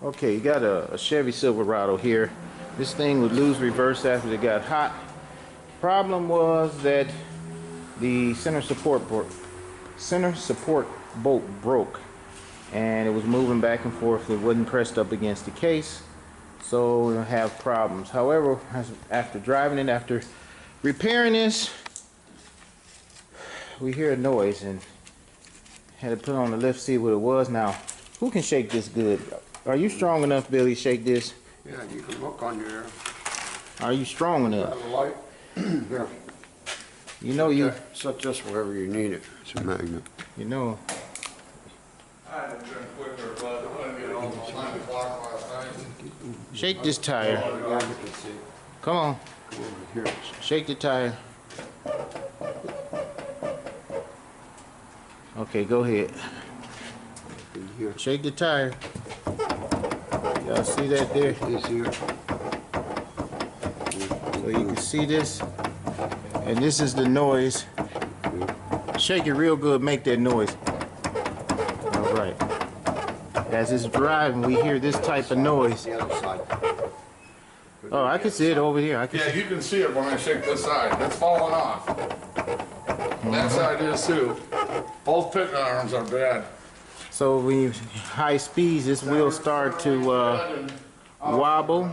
Okay, you got a Chevy Silverado here. This thing would lose reverse after it got hot. Problem was that the center support bolt broke, and it was moving back and forth. It wasn't pressed up against the case, so we'll have problems. However, after driving it, after repairing this, we hear a noise and had to put on the lift, see what it was. Now, who can shake this good? Are you strong enough, Billy, to shake this? Yeah, you can look on your... Are you strong enough? Light. Here. You know you... Set this wherever you need it. It's a magnet. You know... Shake this tire. Come on. Shake the tire. Okay, go ahead. Shake the tire. Y'all see that there? This here. So you can see this. And this is the noise. Shake it real good, make that noise. All right. As it's driving, we hear this type of noise. Oh, I can see it over here. Yeah, you can see it when I shake this side. It's falling off. That side is too. Both Pitman arms are bad. So when you high speeds, this wheel start to wobble,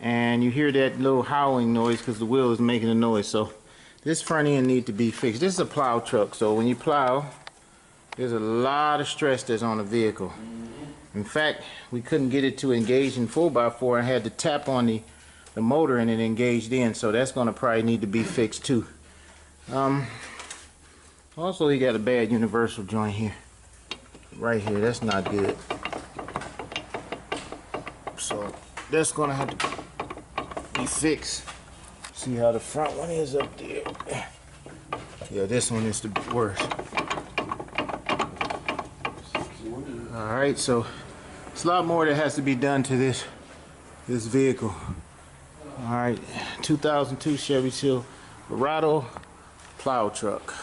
and you hear that little howling noise because the wheel is making a noise. So this front end need to be fixed. This is a plow truck, so when you plow, there's a lot of stress that's on the vehicle. In fact, we couldn't get it to engage in 4x4 and had to tap on the motor and it engaged in, so that's going to probably need to be fixed too. Also, you got a bad universal joint here. Right here, that's not good. So that's going to have to be fixed. See how the front one is up there. Yeah, this one is the worst. Alright, so it's a lot more that has to be done to this vehicle. Alright, 2002 Chevy Silverado plow truck.